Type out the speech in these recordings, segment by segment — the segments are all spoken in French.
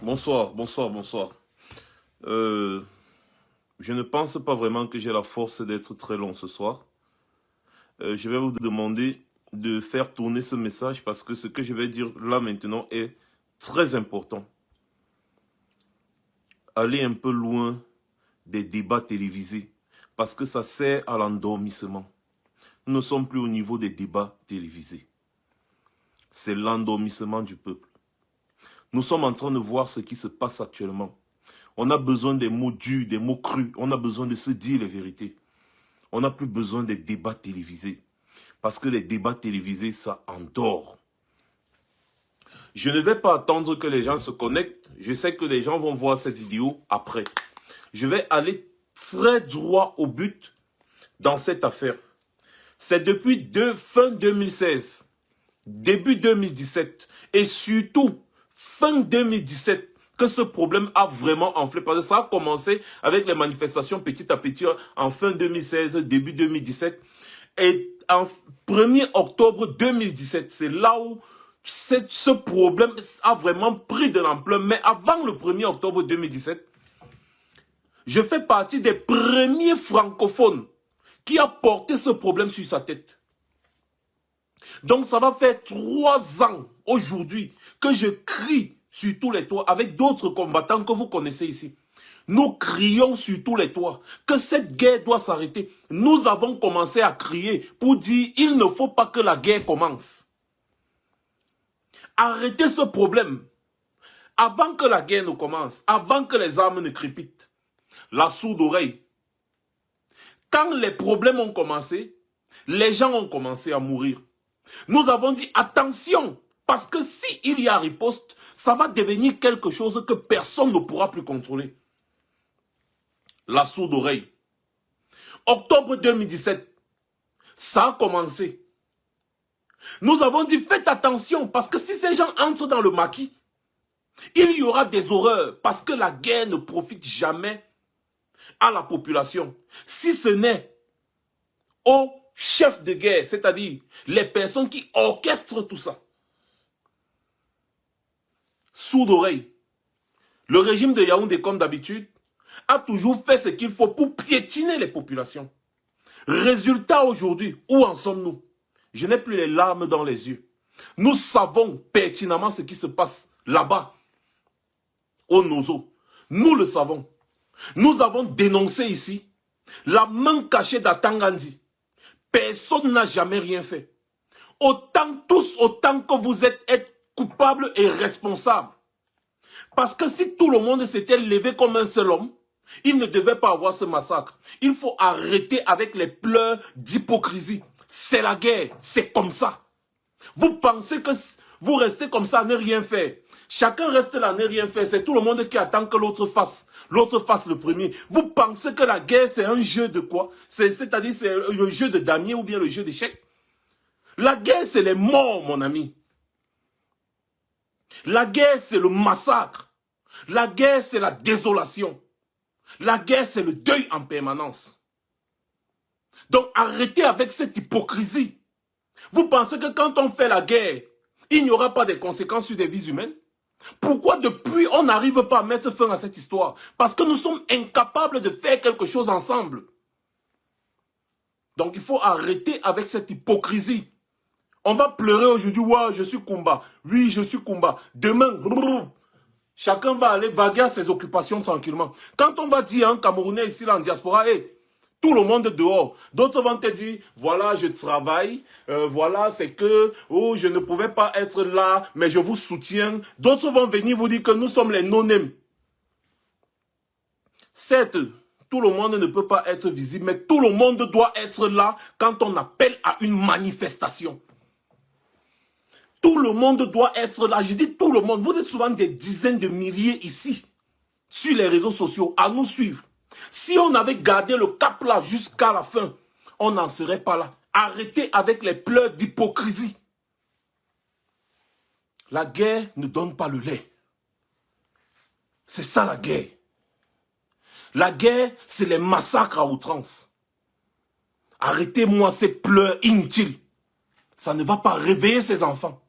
Bonsoir, bonsoir, bonsoir. Je ne pense pas vraiment que j'ai la force d'être très long ce soir. Je vais vous demander de faire tourner ce message parce que ce que je vais dire là maintenant est très important. Allez un peu loin des débats télévisés parce que ça sert à l'endormissement. Nous ne sommes plus au niveau des débats télévisés. C'est l'endormissement du peuple. Nous sommes en train de voir ce qui se passe actuellement. On a besoin des mots durs, des mots crus. On a besoin de se dire les vérités. On n'a plus besoin des débats télévisés. Parce que les débats télévisés, ça endort. Je ne vais pas attendre que les gens se connectent. Je sais que les gens vont voir cette vidéo après. Je vais aller très droit au but dans cette affaire. C'est depuis fin 2016, début 2017 et surtout fin 2017 que ce problème a vraiment enflé. Parce que ça a commencé avec les manifestations petit à petit en fin 2016, début 2017. Et en 1er octobre 2017, c'est là où ce problème a vraiment pris de l'ampleur. Mais avant le 1er octobre 2017, je fais partie des premiers francophones qui a porté ce problème sur sa tête. Donc ça va faire 3 ans aujourd'hui que je crie sur tous les toits avec d'autres combattants que vous connaissez ici. Nous crions sur tous les toits que cette guerre doit s'arrêter. Nous avons commencé à crier pour dire il ne faut pas que la guerre commence. Arrêtez ce problème avant que la guerre ne commence, avant que les armes ne crépitent. La sourde oreille. Quand les problèmes ont commencé, les gens ont commencé à mourir. Nous avons dit attention, parce que s'il y a riposte, ça va devenir quelque chose que personne ne pourra plus contrôler. La sourde oreille. Octobre 2017, ça a commencé. Nous avons dit faites attention, parce que si ces gens entrent dans le maquis, il y aura des horreurs, parce que la guerre ne profite jamais à la population, si ce n'est aux chefs de guerre, c'est-à-dire les personnes qui orchestrent tout ça. Sourde oreille. Le régime de Yaoundé, comme d'habitude, a toujours fait ce qu'il faut pour piétiner les populations. Résultat aujourd'hui, où en sommes-nous? Je n'ai plus les larmes dans les yeux. Nous savons pertinemment ce qui se passe là-bas, au Nozo. Nous le savons. Nous avons dénoncé ici la main cachée d'Atangandi. Personne n'a jamais rien fait. Autant que vous êtes coupables et responsables. Parce que si tout le monde s'était levé comme un seul homme, il ne devait pas avoir ce massacre. Il faut arrêter avec les pleurs d'hypocrisie. C'est la guerre, c'est comme ça. Vous pensez que vous restez comme ça à ne rien faire. Chacun reste là à ne rien faire. C'est tout le monde qui attend que l'autre fasse. L'autre fasse le premier. Vous pensez que la guerre c'est un jeu de quoi? C'est-à-dire c'est le jeu de damier ou bien le jeu d'échecs? La guerre c'est les morts, mon ami. La guerre c'est le massacre. La guerre c'est la désolation. La guerre c'est le deuil en permanence. Donc arrêtez avec cette hypocrisie. Vous pensez que quand on fait la guerre, il n'y aura pas de conséquences sur des vies humaines? Pourquoi depuis on n'arrive pas à mettre fin à cette histoire? Parce que nous sommes incapables de faire quelque chose ensemble. Donc il faut arrêter avec cette hypocrisie. On va pleurer aujourd'hui, ouais, je suis Kumba. Oui, je suis Kumba. Demain, chacun va aller vaguer à ses occupations tranquillement. Quand on va dire à un Camerounais ici là, en diaspora, hey, tout le monde dehors. D'autres vont te dire, voilà, je travaille, voilà, c'est que, oh, je ne pouvais pas être là, mais je vous soutiens. D'autres vont venir vous dire que nous sommes les non-nèmes. Certes, tout le monde ne peut pas être visible, mais tout le monde doit être là quand on appelle à une manifestation. Tout le monde doit être là. Je dis tout le monde. Vous êtes souvent des dizaines de milliers ici, sur les réseaux sociaux, à nous suivre. Si on avait gardé le cap là jusqu'à la fin, on n'en serait pas là. Arrêtez avec les pleurs d'hypocrisie. La guerre ne donne pas le lait. C'est ça la guerre. La guerre, c'est les massacres à outrance. Arrêtez-moi ces pleurs inutiles. Ça ne va pas réveiller ses enfants.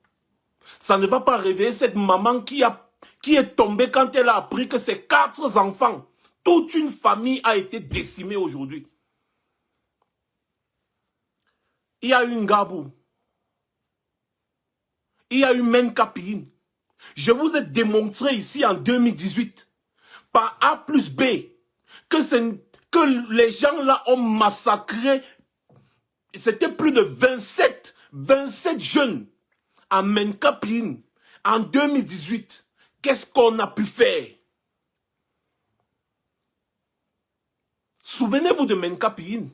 Ça ne va pas réveiller cette maman qui est tombée quand elle a appris que ses 4 enfants, toute une famille a été décimée aujourd'hui. Il y a eu Ngabou. Il y a eu Menkapine. Je vous ai démontré ici en 2018, par A plus B, que les gens là ont massacré, c'était plus de 27 jeunes en Menkapine en 2018. Qu'est-ce qu'on a pu faire? Souvenez-vous de Menkapine.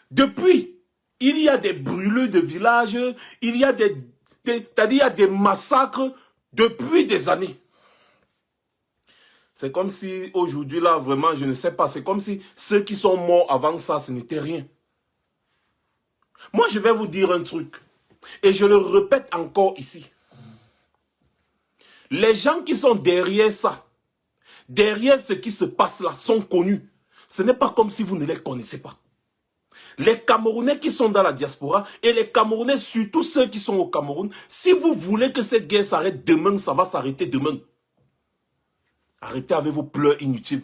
Depuis, il y a des brûlures de villages, il y a des massacres depuis des années. C'est comme si aujourd'hui là, vraiment, je ne sais pas, c'est comme si ceux qui sont morts avant ça, ce n'était rien. Moi, je vais vous dire un truc, et je le répète encore ici. Les gens qui sont derrière ça, derrière ce qui se passe là, sont connus. Ce n'est pas comme si vous ne les connaissez pas. Les Camerounais qui sont dans la diaspora et les Camerounais, surtout ceux qui sont au Cameroun, si vous voulez que cette guerre s'arrête demain, ça va s'arrêter demain. Arrêtez avec vos pleurs inutiles.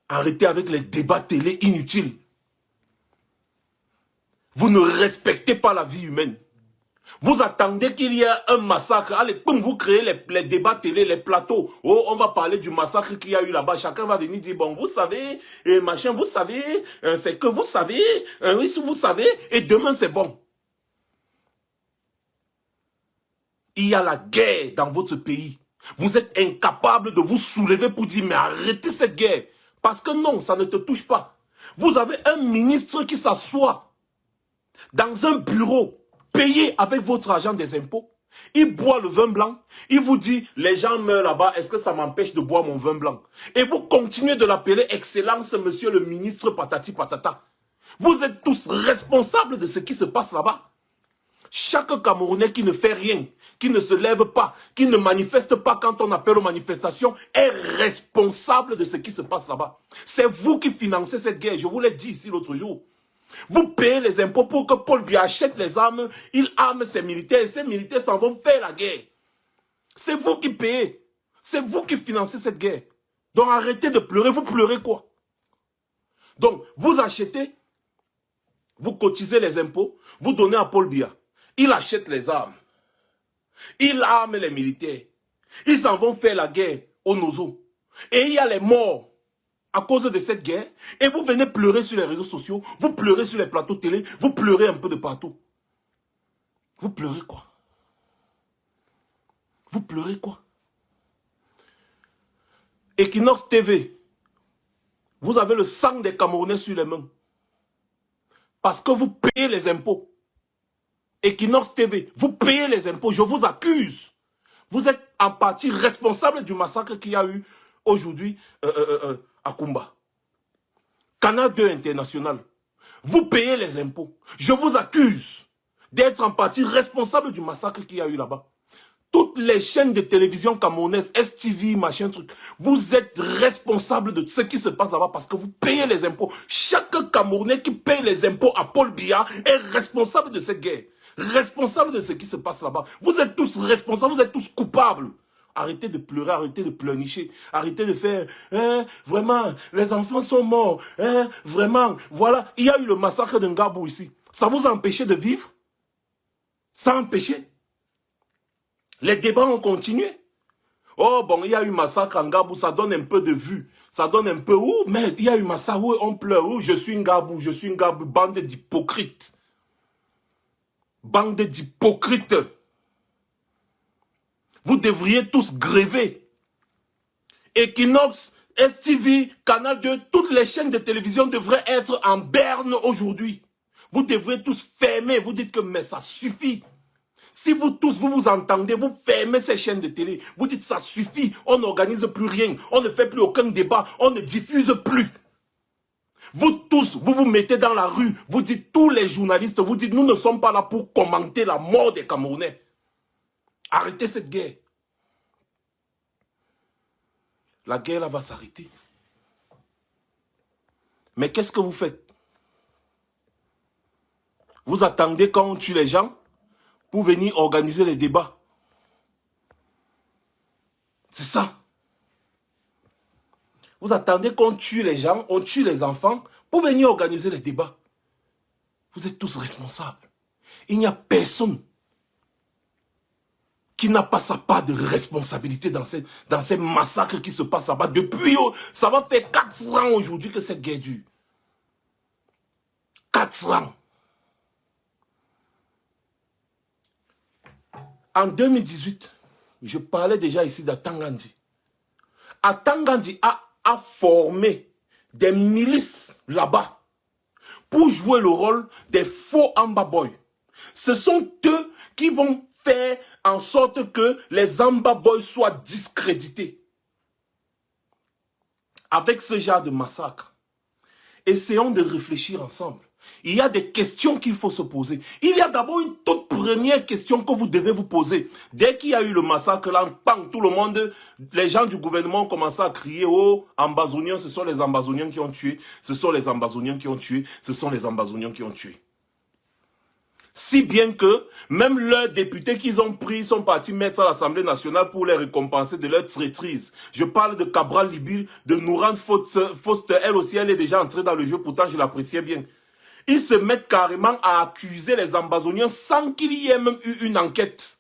Arrêtez avec les débats télé inutiles. Vous ne respectez pas la vie humaine. Vous attendez qu'il y ait un massacre. Allez, comme vous créez les débats télé, les plateaux. Oh, on va parler du massacre qu'il y a eu là-bas. Chacun va venir dire, bon, vous savez, et machin, vous savez, c'est que vous savez, oui, si vous savez, et demain c'est bon. Il y a la guerre dans votre pays. Vous êtes incapable de vous soulever pour dire, mais arrêtez cette guerre. Parce que non, ça ne te touche pas. Vous avez un ministre qui s'assoit dans un bureau, payé avec votre argent des impôts. Il boit le vin blanc. Il vous dit, les gens meurent là-bas, est-ce que ça m'empêche de boire mon vin blanc? Et vous continuez de l'appeler Excellence, monsieur le ministre patati patata. Vous êtes tous responsables de ce qui se passe là-bas. Chaque Camerounais qui ne fait rien, qui ne se lève pas, qui ne manifeste pas quand on appelle aux manifestations, est responsable de ce qui se passe là-bas. C'est vous qui financez cette guerre. Je vous l'ai dit ici l'autre jour. Vous payez les impôts pour que Paul Biya achète les armes, il arme ses militaires et ses militaires s'en vont faire la guerre. C'est vous qui payez. C'est vous qui financez cette guerre. Donc arrêtez de pleurer. Vous pleurez quoi? Donc vous achetez, vous cotisez les impôts, vous donnez à Paul Biya. Il achète les armes. Il arme les militaires. Ils s'en vont faire la guerre au Nozo. Et il y a les morts à cause de cette guerre, et vous venez pleurer sur les réseaux sociaux, vous pleurez sur les plateaux télé, vous pleurez un peu de partout. Vous pleurez quoi? Vous pleurez quoi? Equinox TV, vous avez le sang des Camerounais sur les mains. Parce que vous payez les impôts. Equinox TV, vous payez les impôts, je vous accuse. Vous êtes en partie responsable du massacre qu'il y a eu aujourd'hui à Kumba. Canal 2 International, vous payez les impôts. Je vous accuse d'être en partie responsable du massacre qu'il y a eu là-bas. Toutes les chaînes de télévision camerounaises, STV, machin truc, vous êtes responsable de ce qui se passe là-bas parce que vous payez les impôts. Chaque Camerounais qui paye les impôts à Paul Biya est responsable de cette guerre. Responsable de ce qui se passe là-bas. Vous êtes tous responsables, vous êtes tous coupables. Arrêtez de pleurer, arrêtez de pleurnicher. Arrêtez de faire, hein, vraiment, les enfants sont morts. Hein, vraiment, voilà. Il y a eu le massacre de Ngabou ici. Ça vous a empêché de vivre? Ça a empêché? Les débats ont continué. Oh bon, il y a eu massacre en Ngabou, ça donne un peu de vue. Ça donne un peu, oh, mais il y a eu massacre, où on pleure, oh, je suis Ngabou, bande d'hypocrites. Bande d'hypocrites. Vous devriez tous gréver. Equinox, STV, Canal 2, toutes les chaînes de télévision devraient être en berne aujourd'hui. Vous devriez tous fermer. Vous dites que mais ça suffit. Si vous tous, vous vous entendez, vous fermez ces chaînes de télé. Vous dites ça suffit. On n'organise plus rien. On ne fait plus aucun débat. On ne diffuse plus. Vous tous, vous vous mettez dans la rue. Vous dites, tous les journalistes, vous dites, nous ne sommes pas là pour commenter la mort des Camerounais. Arrêtez cette guerre. La guerre là va s'arrêter. Mais qu'est-ce que vous faites? Vous attendez quand on tue les gens pour venir organiser les débats. C'est ça. Vous attendez qu'on tue les gens, on tue les enfants pour venir organiser les débats. Vous êtes tous responsables. Il n'y a personne qui n'a pas sa part de responsabilité dans ces massacres qui se passent là-bas. Depuis, ça va faire 4 ans aujourd'hui que cette guerre dure. 4 ans. En 2018, je parlais déjà ici d'Atangandi. Atangandi a formé des milices là-bas pour jouer le rôle des faux Amba Boys. Ce sont eux qui vont faire en sorte que les Amba Boys soient discrédités. Avec ce genre de massacre, essayons de réfléchir ensemble. Il y a des questions qu'il faut se poser. Il y a d'abord une toute première question que vous devez vous poser. Dès qu'il y a eu le massacre, là, bang, tout le monde, les gens du gouvernement ont commencé à crier, oh, Ambazoniens, ce sont les Ambazoniens qui ont tué, ce sont les Ambazoniens qui ont tué, ce sont les Ambazoniens qui ont tué. Si bien que même leurs députés qu'ils ont pris sont partis mettre à l'Assemblée nationale pour les récompenser de leur traîtrise. Je parle de Cabral Libil, de Nourhan Foster, elle aussi, elle est déjà entrée dans le jeu, pourtant je l'appréciais bien. Ils se mettent carrément à accuser les Ambazoniens sans qu'il y ait même eu une enquête.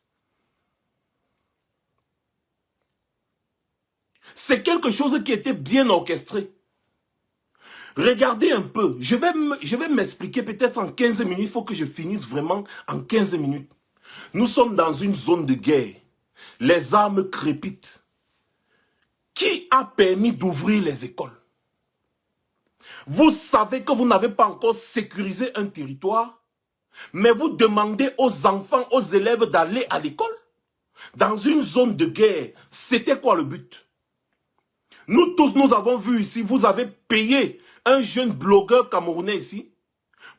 C'est quelque chose qui était bien orchestré. Regardez un peu, je vais m'expliquer peut-être en 15 minutes, il faut que je finisse vraiment en 15 minutes. Nous sommes dans une zone de guerre, les armes crépitent. Qui a permis d'ouvrir les écoles? Vous savez que vous n'avez pas encore sécurisé un territoire, mais vous demandez aux enfants, aux élèves d'aller à l'école. Dans une zone de guerre, c'était quoi le but? Nous tous, nous avons vu ici, vous avez payé un jeune blogueur camerounais ici,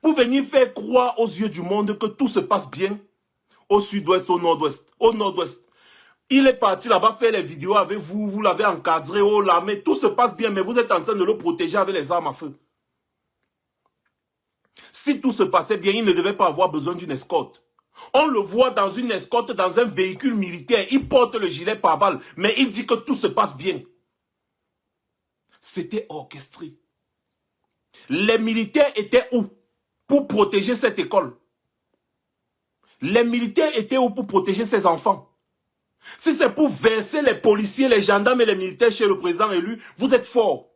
pour venir faire croire aux yeux du monde que tout se passe bien, au sud-ouest, au nord-ouest, au nord-ouest. Il est parti là-bas faire les vidéos avec vous, vous l'avez encadré, oh l'armée, tout se passe bien, mais vous êtes en train de le protéger avec les armes à feu. Si tout se passait bien, il ne devait pas avoir besoin d'une escorte. On le voit dans une escorte, dans un véhicule militaire, il porte le gilet pare-balles, mais il dit que tout se passe bien. C'était orchestré. Les militaires étaient où pour protéger cette école? Les militaires étaient où pour protéger ces enfants? Si c'est pour verser les policiers, les gendarmes et les militaires chez le président élu, vous êtes forts.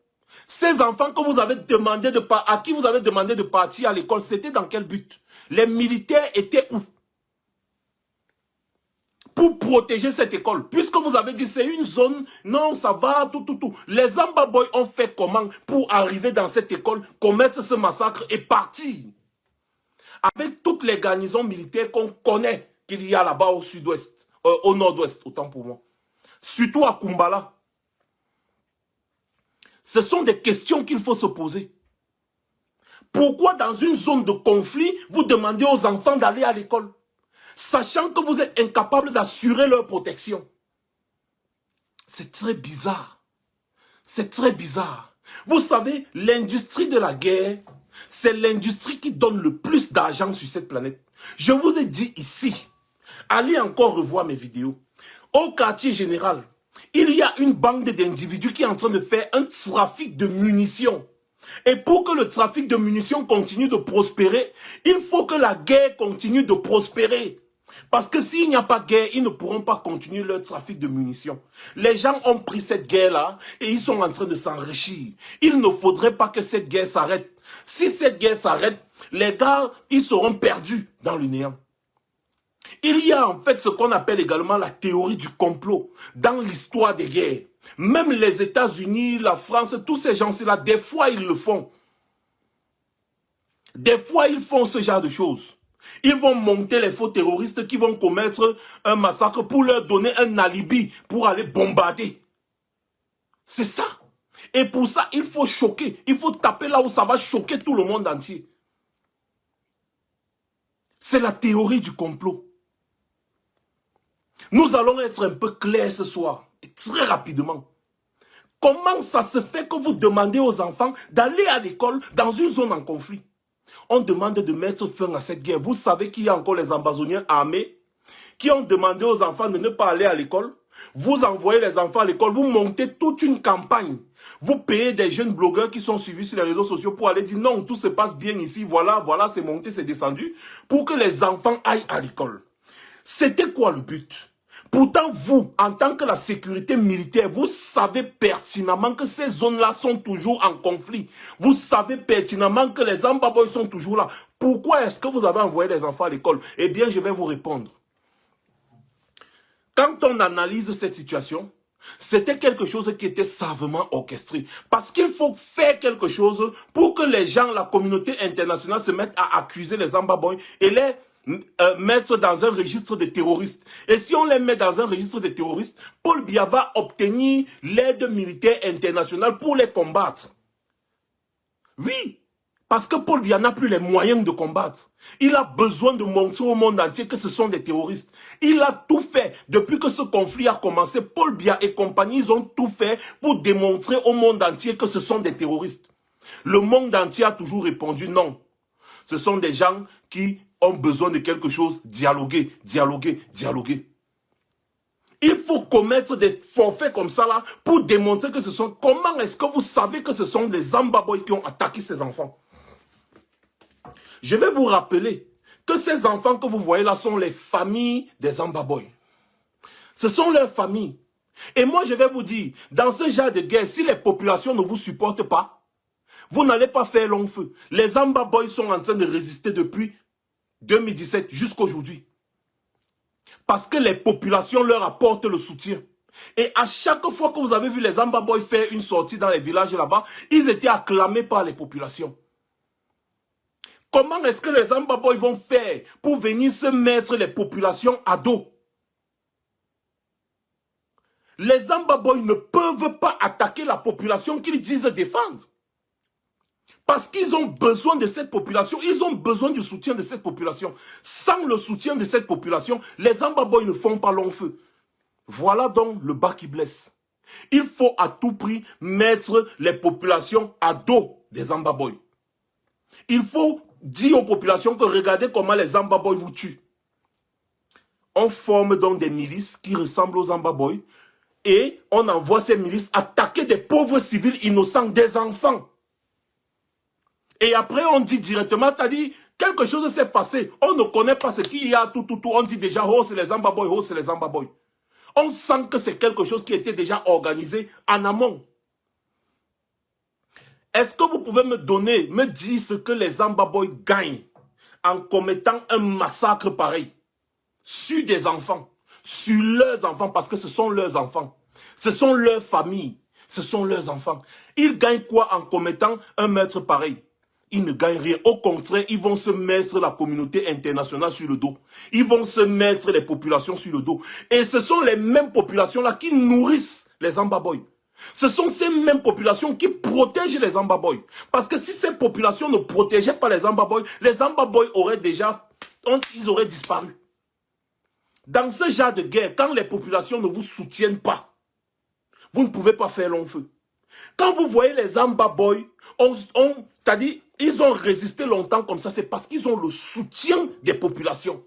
Ces enfants que vous avez demandé à qui vous avez demandé de partir à l'école, c'était dans quel but? Les militaires étaient où pour protéger cette école? Puisque vous avez dit c'est une zone, non ça va, tout. Les Amba Boys ont fait comment pour arriver dans cette école, commettre ce massacre et partir? Avec toutes les garnisons militaires qu'on connaît qu'il y a là-bas au sud-ouest, au nord-ouest, autant pour moi. Surtout à Kumbala. Ce sont des questions qu'il faut se poser. Pourquoi dans une zone de conflit, vous demandez aux enfants d'aller à l'école, sachant que vous êtes incapable d'assurer leur protection? C'est très bizarre. C'est très bizarre. Vous savez, l'industrie de la guerre, c'est l'industrie qui donne le plus d'argent sur cette planète. Je vous ai dit ici, allez encore revoir mes vidéos. Au quartier général, Il y a une bande d'individus qui est en train de faire un trafic de munitions. Et pour que le trafic de munitions continue de prospérer, il faut que la guerre continue de prospérer. Parce que s'il n'y a pas de guerre, ils ne pourront pas continuer leur trafic de munitions. Les gens ont pris cette guerre-là et ils sont en train de s'enrichir. Il ne faudrait pas que cette guerre s'arrête. Si cette guerre s'arrête, les gars, ils seront perdus dans le néant. Il y a en fait ce qu'on appelle également la théorie du complot dans l'histoire des guerres. Même les États-Unis, la France, tous ces gens-là, des fois ils le font. Des fois ils font ce genre de choses. Ils vont monter les faux terroristes qui vont commettre un massacre pour leur donner un alibi pour aller bombarder. C'est ça. Et pour ça, il faut choquer. Il faut taper là où ça va choquer tout le monde entier. C'est la théorie du complot. Nous allons être un peu clairs ce soir, et très rapidement. Comment ça se fait que vous demandez aux enfants d'aller à l'école dans une zone en conflit? On demande de mettre fin à cette guerre. Vous savez qu'il y a encore les ambassoniens armés qui ont demandé aux enfants de ne pas aller à l'école. Vous envoyez les enfants à l'école, vous montez toute une campagne. Vous payez des jeunes blogueurs qui sont suivis sur les réseaux sociaux pour aller dire non, tout se passe bien ici, voilà, c'est monté, c'est descendu, pour que les enfants aillent à l'école. C'était quoi le but? Pourtant, vous, en tant que la sécurité militaire, vous savez pertinemment que ces zones-là sont toujours en conflit. Vous savez pertinemment que les Ambaboy sont toujours là. Pourquoi est-ce que vous avez envoyé les enfants à l'école? Eh bien, je vais vous répondre. Quand on analyse cette situation, c'était quelque chose qui était savamment orchestré. Parce qu'il faut faire quelque chose pour que les gens, la communauté internationale se mettent à accuser les Ambaboy et les mettre dans un registre de terroristes. Et si on les met dans un registre de terroristes, Paul Biya va obtenir l'aide militaire internationale pour les combattre. Oui, parce que Paul Biya n'a plus les moyens de combattre. Il a besoin de montrer au monde entier que ce sont des terroristes. Il a tout fait. Depuis que ce conflit a commencé, Paul Biya et compagnie, ils ont tout fait pour démontrer au monde entier que ce sont des terroristes. Le monde entier a toujours répondu non. Ce sont des gens qui ont besoin de quelque chose, dialoguer, dialoguer, dialoguer. Il faut commettre des forfaits comme ça là pour démontrer que ce sont... Comment est-ce que vous savez que ce sont les Ambaboy qui ont attaqué ces enfants? Je vais vous rappeler que ces enfants que vous voyez là sont les familles des Ambaboy. Ce sont leurs familles. Et moi je vais vous dire, dans ce genre de guerre, si les populations ne vous supportent pas, vous n'allez pas faire long feu. Les Ambaboy sont en train de résister depuis 2017 jusqu'à aujourd'hui. Parce que les populations leur apportent le soutien. Et à chaque fois que vous avez vu les Ambaboy faire une sortie dans les villages là-bas, ils étaient acclamés par les populations. Comment est-ce que les Ambaboy vont faire pour venir se mettre les populations à dos? Les Ambaboy ne peuvent pas attaquer la population qu'ils disent défendre. Parce qu'ils ont besoin de cette population, ils ont besoin du soutien de cette population. Sans le soutien de cette population, les Ambaboy ne font pas long feu. Voilà donc le bas qui blesse. Il faut à tout prix mettre les populations à dos des Ambaboy. Il faut dire aux populations que regardez comment les Ambaboy vous tuent. On forme donc des milices qui ressemblent aux Ambaboy et on envoie ces milices attaquer des pauvres civils innocents, des enfants. Et après, on dit directement, t'as dit, quelque chose s'est passé. On ne connaît pas ce qu'il y a, tout. On dit déjà, oh, c'est les Ambaboy, oh, c'est les Ambaboy. On sent que c'est quelque chose qui était déjà organisé en amont. Est-ce que vous pouvez me dire ce que les Ambaboy gagnent en commettant un massacre pareil sur des enfants, sur leurs enfants, parce que ce sont leurs enfants. Ce sont leurs familles, ce sont leurs enfants. Ils gagnent quoi en commettant un meurtre pareil? Ils ne gagnent rien. Au contraire, ils vont se mettre la communauté internationale sur le dos. Ils vont se mettre les populations sur le dos. Et ce sont les mêmes populations-là qui nourrissent les Ambaboy. Ce sont ces mêmes populations qui protègent les Ambaboy. Parce que si ces populations ne protégeaient pas les Ambaboy auraient déjà... ils auraient disparu. Dans ce genre de guerre, quand les populations ne vous soutiennent pas, vous ne pouvez pas faire long feu. Quand vous voyez les Ambaboy, c'est-à-dire, ils ont résisté longtemps comme ça, c'est parce qu'ils ont le soutien des populations.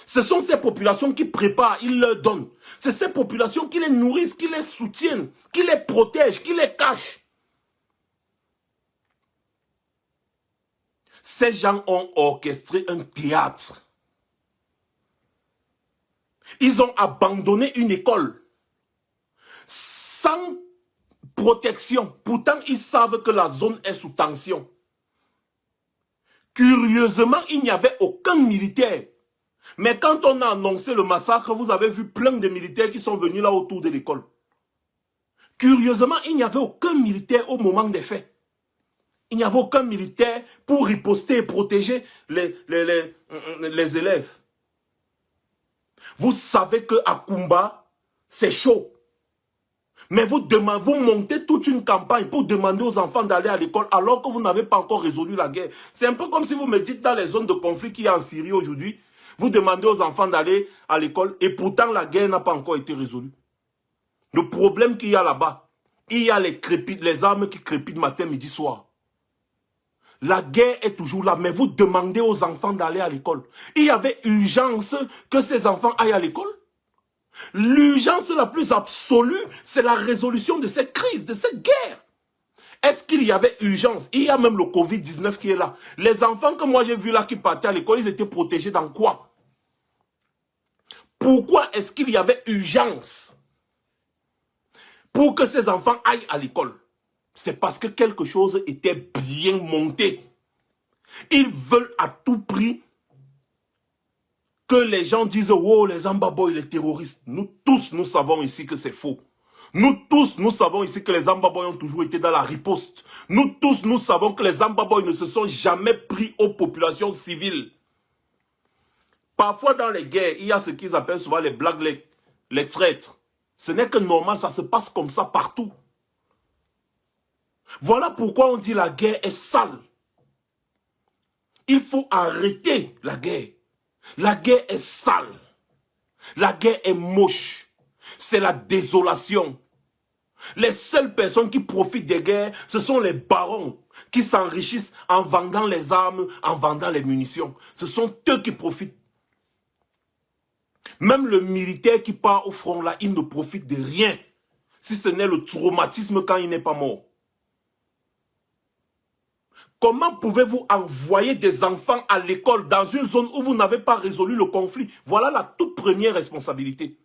Ce sont ces populations qui préparent, ils leur donnent. C'est ces populations qui les nourrissent, qui les soutiennent, qui les protègent, qui les cachent. Ces gens ont orchestré un théâtre. Ils ont abandonné une école sans protection. Pourtant, ils savent que la zone est sous tension. Curieusement, il n'y avait aucun militaire. Mais quand on a annoncé le massacre, vous avez vu plein de militaires qui sont venus là autour de l'école. Curieusement, il n'y avait aucun militaire au moment des faits. Il n'y avait aucun militaire pour riposter et protéger les élèves. Vous savez qu'à Kumba, c'est chaud. Mais vous montez toute une campagne pour demander aux enfants d'aller à l'école alors que vous n'avez pas encore résolu la guerre. C'est un peu comme si vous me dites dans les zones de conflit qu'il y a en Syrie aujourd'hui, vous demandez aux enfants d'aller à l'école et pourtant la guerre n'a pas encore été résolue. Le problème qu'il y a là-bas, il y a les armes qui crépitent matin, midi, soir. La guerre est toujours là, mais vous demandez aux enfants d'aller à l'école. Il y avait urgence que ces enfants aillent à l'école. L'urgence la plus absolue, c'est la résolution de cette crise, de cette guerre. Est-ce qu'il y avait urgence? Il y a même le Covid-19 qui est là. Les enfants que moi j'ai vus là qui partaient à l'école, ils étaient protégés dans quoi? Pourquoi est-ce qu'il y avait urgence pour que ces enfants aillent à l'école? C'est parce que quelque chose était bien monté. Ils veulent à tout prix que les gens disent « Oh, les Ambaboy, les terroristes ». Nous tous, nous savons ici que c'est faux. Nous tous, nous savons ici que les Ambaboy ont toujours été dans la riposte. Nous tous, nous savons que les Ambaboy ne se sont jamais pris aux populations civiles. Parfois, dans les guerres, il y a ce qu'ils appellent souvent les blagues, les traîtres. Ce n'est que normal, ça se passe comme ça partout. Voilà pourquoi on dit la guerre est sale. Il faut arrêter la guerre. La guerre est sale. La guerre est moche. C'est la désolation. Les seules personnes qui profitent des guerres, ce sont les barons qui s'enrichissent en vendant les armes, en vendant les munitions. Ce sont eux qui profitent. Même le militaire qui part au front là, il ne profite de rien. Si ce n'est le traumatisme quand il n'est pas mort. Comment pouvez-vous envoyer des enfants à l'école dans une zone où vous n'avez pas résolu le conflit? Voilà la toute première responsabilité.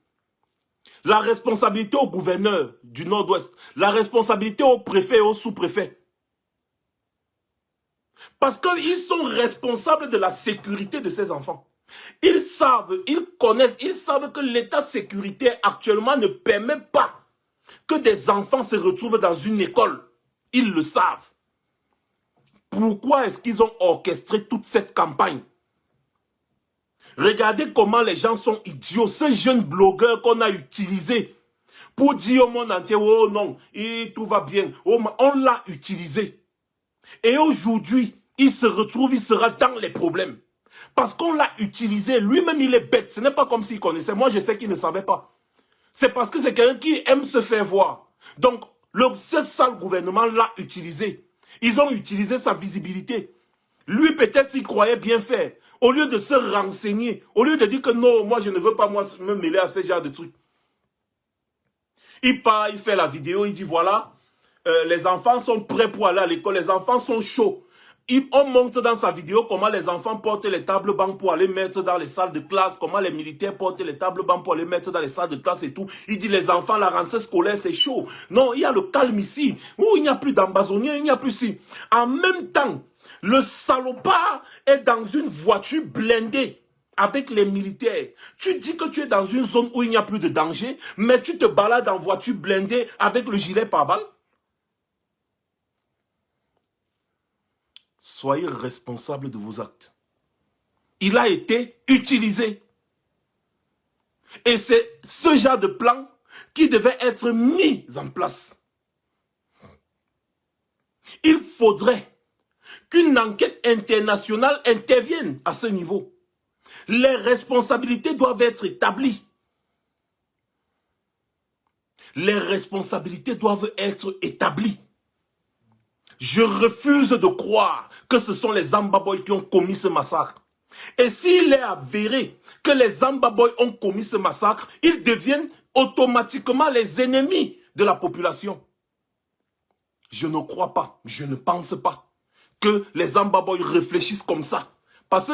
La responsabilité au gouverneur du Nord-Ouest. La responsabilité au préfet et au sous-préfet. Parce qu'ils sont responsables de la sécurité de ces enfants. Ils savent, ils connaissent, ils savent que l'état sécuritaire actuellement ne permet pas que des enfants se retrouvent dans une école. Ils le savent. Pourquoi est-ce qu'ils ont orchestré toute cette campagne? Regardez comment les gens sont idiots. Ce jeune blogueur qu'on a utilisé pour dire au monde entier, oh non, tout va bien. Oh, on l'a utilisé. Et aujourd'hui, il se retrouve, il sera dans les problèmes. Parce qu'on l'a utilisé, lui-même il est bête. Ce n'est pas comme s'il connaissait. Moi je sais qu'il ne savait pas. C'est parce que c'est quelqu'un qui aime se faire voir. Donc, ce sale gouvernement l'a utilisé. Ils ont utilisé sa visibilité. Lui, peut-être, s'il croyait bien faire. Au lieu de se renseigner, au lieu de dire que non, moi, je ne veux pas moi, me mêler à ce genre de trucs. Il part, il fait la vidéo, il dit voilà, les enfants sont prêts pour aller à l'école, les enfants sont chauds. On montre dans sa vidéo comment les enfants portent les tables bancs pour aller mettre dans les salles de classe, comment les militaires portent les tables bancs pour aller mettre dans les salles de classe et tout. Il dit les enfants, la rentrée scolaire c'est chaud. Non, il y a le calme ici, où il n'y a plus d'ambazoniens, il n'y a plus si. En même temps, le salopard est dans une voiture blindée avec les militaires. Tu dis que tu es dans une zone où il n'y a plus de danger, mais tu te balades en voiture blindée avec le gilet pare-balles. Soyez responsable de vos actes. Il a été utilisé. Et c'est ce genre de plan qui devait être mis en place. Il faudrait qu'une enquête internationale intervienne à ce niveau. Les responsabilités doivent être établies. Les responsabilités doivent être établies. Je refuse de croire que ce sont les Ambaboy qui ont commis ce massacre. Et s'il est avéré que les Ambaboy ont commis ce massacre, ils deviennent automatiquement les ennemis de la population. Je ne crois pas, je ne pense pas que les Ambaboy réfléchissent comme ça. Parce que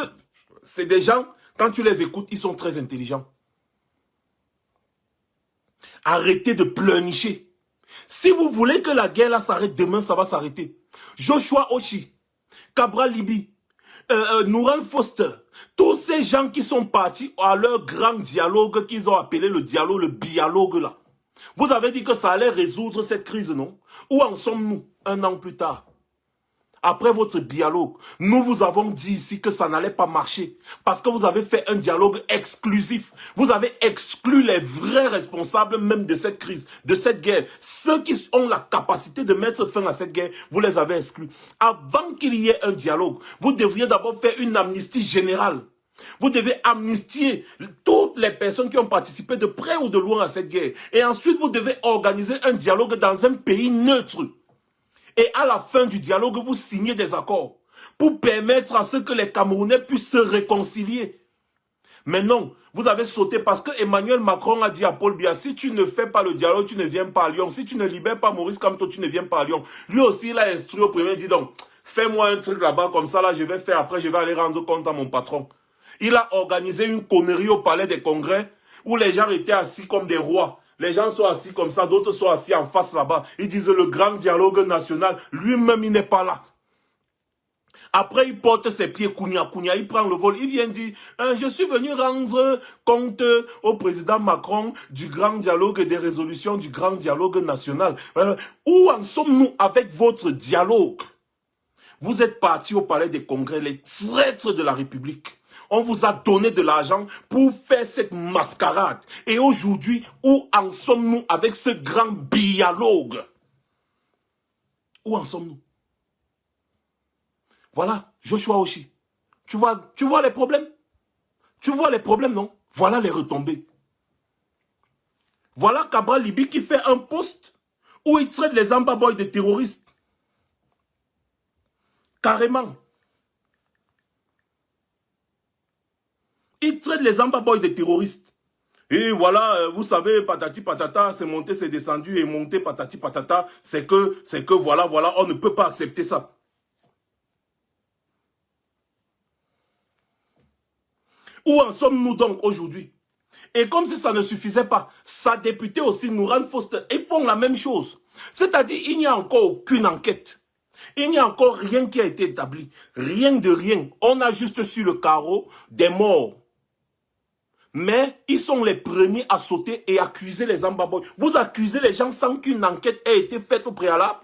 c'est des gens, quand tu les écoutes, ils sont très intelligents. Arrêtez de pleurnicher. Si vous voulez que la guerre là s'arrête demain, ça va s'arrêter. Joshua Oshi, Cabral Libi, Nouran Foster, tous ces gens qui sont partis à leur grand dialogue qu'ils ont appelé le dialogue, le bialogue là. Vous avez dit que ça allait résoudre cette crise, non? Où en sommes-nous un an plus tard? Après votre dialogue, nous vous avons dit ici que ça n'allait pas marcher. Parce que vous avez fait un dialogue exclusif. Vous avez exclu les vrais responsables même de cette crise, de cette guerre. Ceux qui ont la capacité de mettre fin à cette guerre, vous les avez exclus. Avant qu'il y ait un dialogue, vous devriez d'abord faire une amnistie générale. Vous devez amnistier toutes les personnes qui ont participé de près ou de loin à cette guerre. Et ensuite, vous devez organiser un dialogue dans un pays neutre. Et à la fin du dialogue, vous signez des accords pour permettre à ce que les Camerounais puissent se réconcilier. Mais non, vous avez sauté parce que Emmanuel Macron a dit à Paul Biya, si tu ne fais pas le dialogue, tu ne viens pas à Lyon. Si tu ne libères pas Maurice Kamto, tu ne viens pas à Lyon. Lui aussi, il a instruit au premier, il dit donc, fais-moi un truc là-bas, comme ça, là, je vais faire, après, je vais aller rendre compte à mon patron. Il a organisé une connerie au palais des congrès où les gens étaient assis comme des rois. Les gens sont assis comme ça, d'autres sont assis en face là-bas. Ils disent le grand dialogue national. Lui-même, il n'est pas là. Après, il porte ses pieds, Kounia, il prend le vol. Il vient dire, je suis venu rendre compte au président Macron du grand dialogue et des résolutions du grand dialogue national. Où en sommes-nous avec votre dialogue? Vous êtes partis au palais des congrès, les traîtres de la République. On vous a donné de l'argent pour faire cette mascarade. Et aujourd'hui, où en sommes-nous avec ce grand dialogue? Où en sommes-nous? Voilà, Joshua Oshi. Tu vois les problèmes? Tu vois les problèmes, non? Voilà les retombées. Voilà Cabral Libi qui fait un post où il traite les Ambaboy de terroristes. Carrément. Il traite les Ambaboy de terroristes. Et voilà, vous savez, patati patata, c'est monté, c'est descendu, et monté, patati patata, c'est que, voilà, on ne peut pas accepter ça. Où en sommes-nous donc aujourd'hui? Et comme si ça ne suffisait pas, sa députée aussi, Nouran Foster, ils font la même chose. C'est-à-dire, il n'y a encore aucune enquête. Il n'y a encore rien qui a été établi. Rien de rien. On a juste sur le carreau des morts. Mais ils sont les premiers à sauter et accuser les Ambaboy. Vous accusez les gens sans qu'une enquête ait été faite au préalable.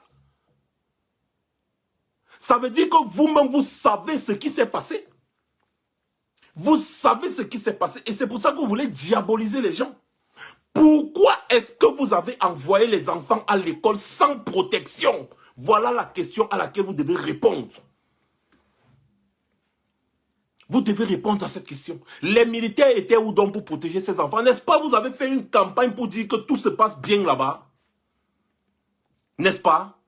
Ça veut dire que vous-même, vous savez ce qui s'est passé. Vous savez ce qui s'est passé. Et c'est pour ça que vous voulez diaboliser les gens. Pourquoi est-ce que vous avez envoyé les enfants à l'école sans protection? Voilà la question à laquelle vous devez répondre. Vous devez répondre à cette question. Les militaires étaient où donc pour protéger ces enfants? N'est-ce pas, vous avez fait une campagne pour dire que tout se passe bien là-bas? N'est-ce pas?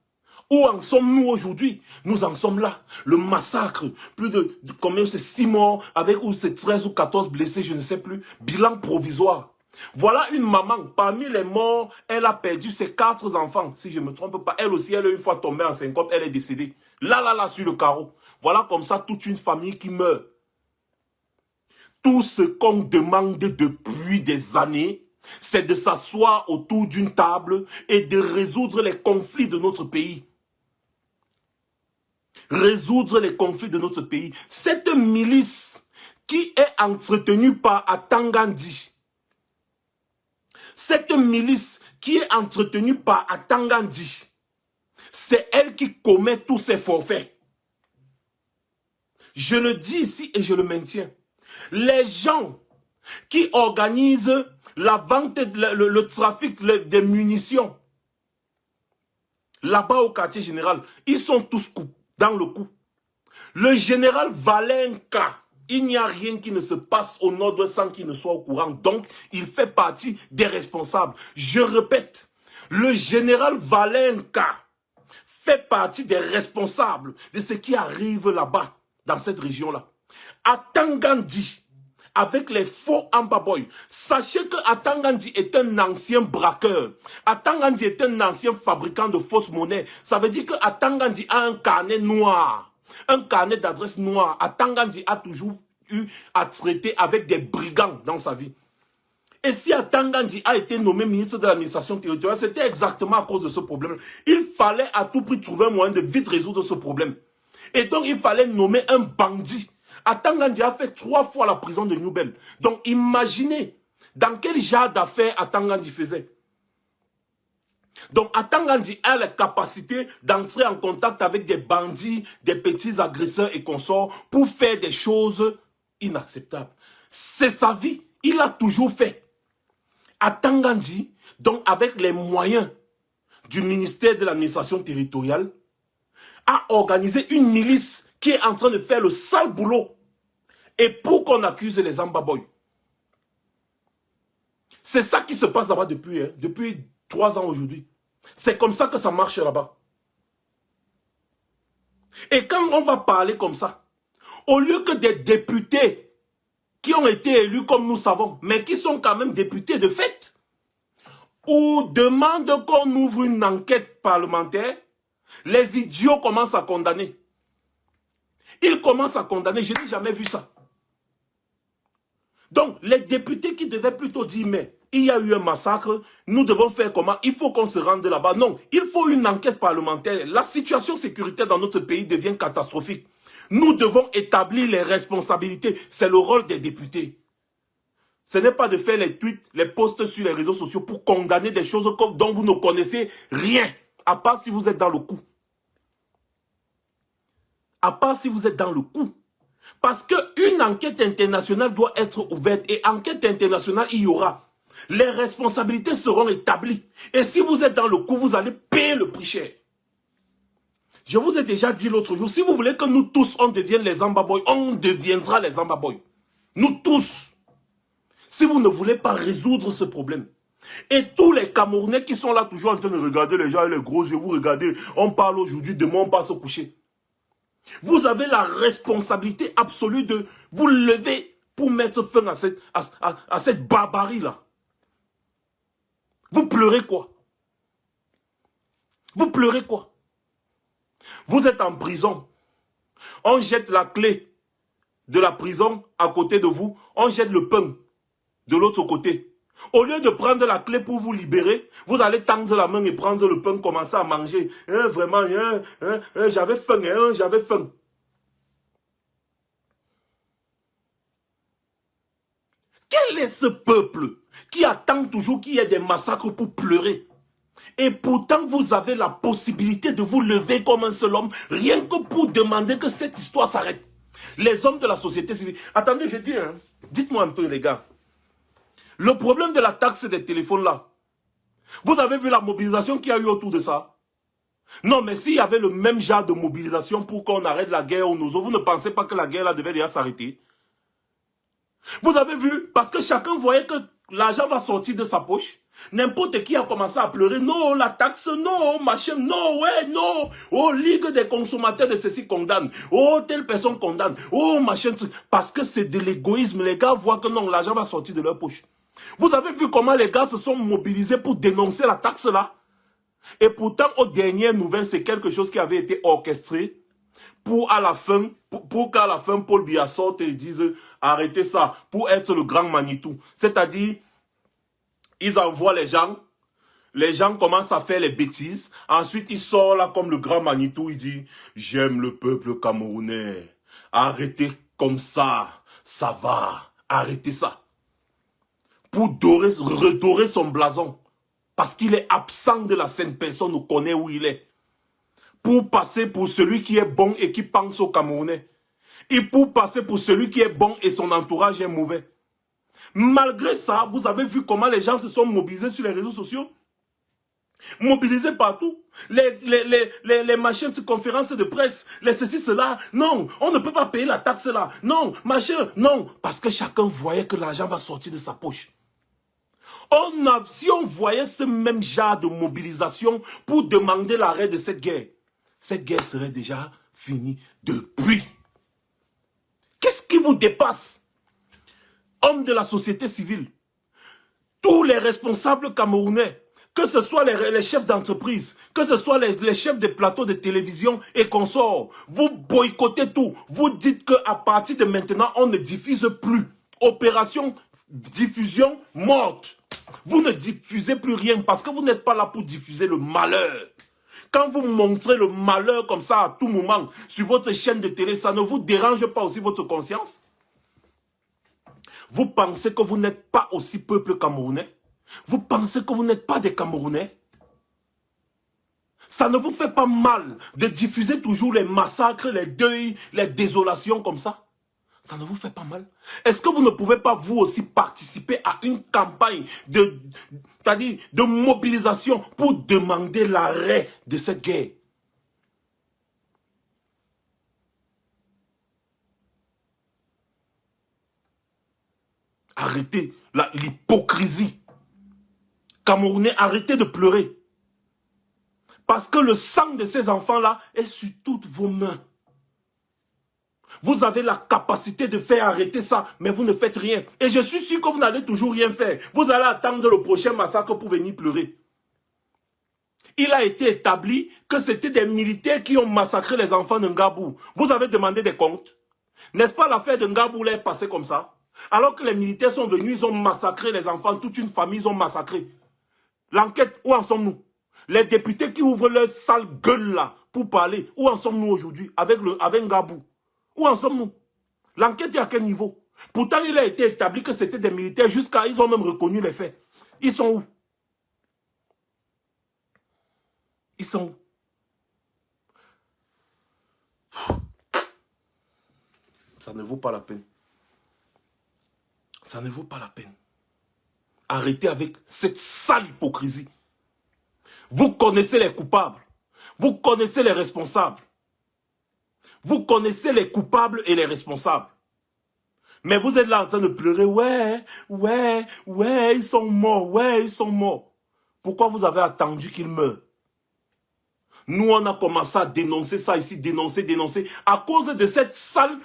Où en sommes-nous aujourd'hui? Nous en sommes là. Le massacre, plus de combien c'est 6 morts, avec ou c'est 13 ou 14 blessés, je ne sais plus. Bilan provisoire. Voilà une maman, parmi les morts, elle a perdu ses 4 enfants, si je ne me trompe pas. Elle aussi, elle est une fois tombée en syncope, elle est décédée. Là, sur le carreau. Voilà comme ça toute une famille qui meurt. Tout ce qu'on demande depuis des années, c'est de s'asseoir autour d'une table et de résoudre les conflits de notre pays. Résoudre les conflits de notre pays. Cette milice qui est entretenue par Atangandi, cette milice qui est entretenue par Atangandi, c'est elle qui commet tous ces forfaits. Je le dis ici et je le maintiens. Les gens qui organisent la vente, le trafic des munitions, là-bas au quartier général, ils sont tous dans le coup. Le général Valenka, il n'y a rien qui ne se passe au nord-ouest sans qu'il ne soit au courant. Donc, il fait partie des responsables. Je répète, le général Valenka fait partie des responsables de ce qui arrive là-bas, dans cette région-là. Atangandi, avec les faux Ambaboy. Sachez que Atangandi est un ancien braqueur. Atangandi est un ancien fabricant de fausses monnaies. Ça veut dire que Atangandi a un carnet noir. Un carnet d'adresse noire. Atangandi a toujours eu à traiter avec des brigands dans sa vie. Et si Atangandi a été nommé ministre de l'administration territoriale, c'était exactement à cause de ce problème. Il fallait à tout prix trouver un moyen de vite résoudre ce problème. Et donc, il fallait nommer un bandit. Atangandi a fait 3 fois la prison de Newbel. Donc, imaginez dans quel genre d'affaires Atangandi faisait. Donc, Atangandi a la capacité d'entrer en contact avec des bandits, des petits agresseurs et consorts pour faire des choses inacceptables. C'est sa vie. Il a toujours fait. Atangandi, donc avec les moyens du ministère de l'administration territoriale, a organisé une milice qui est en train de faire le sale boulot. Et pour qu'on accuse les Ambaboy. C'est ça qui se passe là-bas depuis 3 ans aujourd'hui. C'est comme ça que ça marche là-bas. Et quand on va parler comme ça, au lieu que des députés qui ont été élus comme nous savons, mais qui sont quand même députés de fait, ou demandent qu'on ouvre une enquête parlementaire, les idiots commencent à condamner. Ils commencent à condamner, je n'ai jamais vu ça. Donc, les députés qui devaient plutôt dire, mais il y a eu un massacre, nous devons faire comment? Il faut qu'on se rende là-bas. Non, il faut une enquête parlementaire. La situation sécuritaire dans notre pays devient catastrophique. Nous devons établir les responsabilités. C'est le rôle des députés. Ce n'est pas de faire les tweets, les posts sur les réseaux sociaux pour condamner des choses dont vous ne connaissez rien. À part si vous êtes dans le coup. À part si vous êtes dans le coup. Parce qu'une enquête internationale doit être ouverte. Et enquête internationale, il y aura. Les responsabilités seront établies. Et si vous êtes dans le coup, vous allez payer le prix cher. Je vous ai déjà dit l'autre jour, si vous voulez que nous tous, on devienne les Ambaboy, on deviendra les Ambaboy. Nous tous. Si vous ne voulez pas résoudre ce problème. Et tous les Camerounais qui sont là toujours en train de regarder les gens et les gros yeux, vous regardez, on parle aujourd'hui, demain on passe au coucher. Vous avez la responsabilité absolue de vous lever pour mettre fin à cette barbarie-là. Vous pleurez quoi? Vous pleurez quoi? Vous êtes en prison. On jette la clé de la prison à côté de vous. On jette le pain de l'autre côté. Au lieu de prendre la clé pour vous libérer, vous allez tendre la main et prendre le pain, commencer à manger. Vraiment, j'avais faim, j'avais faim. Quel est ce peuple qui attend toujours qu'il y ait des massacres pour pleurer? Et pourtant, vous avez la possibilité de vous lever comme un seul homme, rien que pour demander que cette histoire s'arrête. Les hommes de la société civile. Attendez, je dis, dites-moi un peu, les gars. Le problème de la taxe des téléphones là, vous avez vu la mobilisation qu'il y a eu autour de ça? Non, mais s'il y avait le même genre de mobilisation pour qu'on arrête la guerre aux Nozo, vous ne pensez pas que la guerre là devait déjà s'arrêter? Vous avez vu, parce que chacun voyait que l'argent va sortir de sa poche. N'importe qui a commencé à pleurer. Non, la taxe, non, machin, non, ouais, non. Oh, Ligue des consommateurs de ceci condamne. Oh, telle personne condamne. Oh, machin, parce que c'est de l'égoïsme. Les gars voient que non, l'argent va sortir de leur poche. Vous avez vu comment les gars se sont mobilisés pour dénoncer la taxe là? Et pourtant, aux dernières nouvelles, c'est quelque chose qui avait été orchestré pour à la fin, pour qu'à la fin, Paul Biya sorte et dise arrêtez ça, pour être le grand Manitou. C'est-à-dire, ils envoient les gens commencent à faire les bêtises, ensuite il sort là comme le grand Manitou, il dit j'aime le peuple camerounais, arrêtez comme ça va, arrêtez ça. Pour redorer son blason, parce qu'il est absent de la scène, personne ne connaît où il est. Pour passer pour celui qui est bon et qui pense aux Camerounais. Et pour passer pour celui qui est bon et son entourage est mauvais. Malgré ça, vous avez vu comment les gens se sont mobilisés sur les réseaux sociaux? Mobilisés partout. Les machines de conférences de presse, les ceci, cela. Non, on ne peut pas payer la taxe là. Non, machin, non. Parce que chacun voyait que l'argent va sortir de sa poche. Si on voyait ce même genre de mobilisation pour demander l'arrêt de cette guerre serait déjà finie depuis. Qu'est-ce qui vous dépasse. Hommes de la société civile, tous les responsables camerounais, que ce soit les chefs d'entreprise, que ce soit les chefs des plateaux de télévision et consorts, vous boycottez tout. Vous dites qu'à partir de maintenant, on ne diffuse plus. Opération diffusion morte. Vous ne diffusez plus rien parce que vous n'êtes pas là pour diffuser le malheur. Quand vous montrez le malheur comme ça à tout moment sur votre chaîne de télé, ça ne vous dérange pas aussi votre conscience? Vous pensez que vous n'êtes pas aussi peuple camerounais? Vous pensez que vous n'êtes pas des Camerounais? Ça ne vous fait pas mal de diffuser toujours les massacres, les deuils, les désolations comme ça? Ça ne vous fait pas mal? Est-ce que vous ne pouvez pas vous aussi participer à une campagne c'est-à-dire de mobilisation pour demander l'arrêt de cette guerre? Arrêtez l'hypocrisie. Camerounais, arrêtez de pleurer. Parce que le sang de ces enfants-là est sur toutes vos mains. Vous avez la capacité de faire arrêter ça, mais vous ne faites rien. Et je suis sûr que vous n'allez toujours rien faire. Vous allez attendre le prochain massacre pour venir pleurer. Il a été établi que c'était des militaires qui ont massacré les enfants de Ngabou. Vous avez demandé des comptes. N'est-ce pas l'affaire de Ngabou là est passée comme ça? Alors que les militaires sont venus, ils ont massacré les enfants, toute une famille, ils ont massacré. L'enquête, où en sommes-nous? Les députés qui ouvrent leur sale gueule là pour parler, où en sommes-nous aujourd'hui avec Ngabou? Où en sommes-nous? L'enquête est à quel niveau? Pourtant, il a été établi que c'était des militaires, jusqu'à ils ont même reconnu les faits. Ils sont où? Ils sont où? Ça ne vaut pas la peine. Ça ne vaut pas la peine. Arrêtez avec cette sale hypocrisie. Vous connaissez les coupables. Vous connaissez les responsables. Vous connaissez les coupables et les responsables. Mais vous êtes là en train de pleurer. Ouais, ils sont morts. Pourquoi vous avez attendu qu'ils meurent? Nous, on a commencé à dénoncer ça ici, dénoncer. À cause de cette sale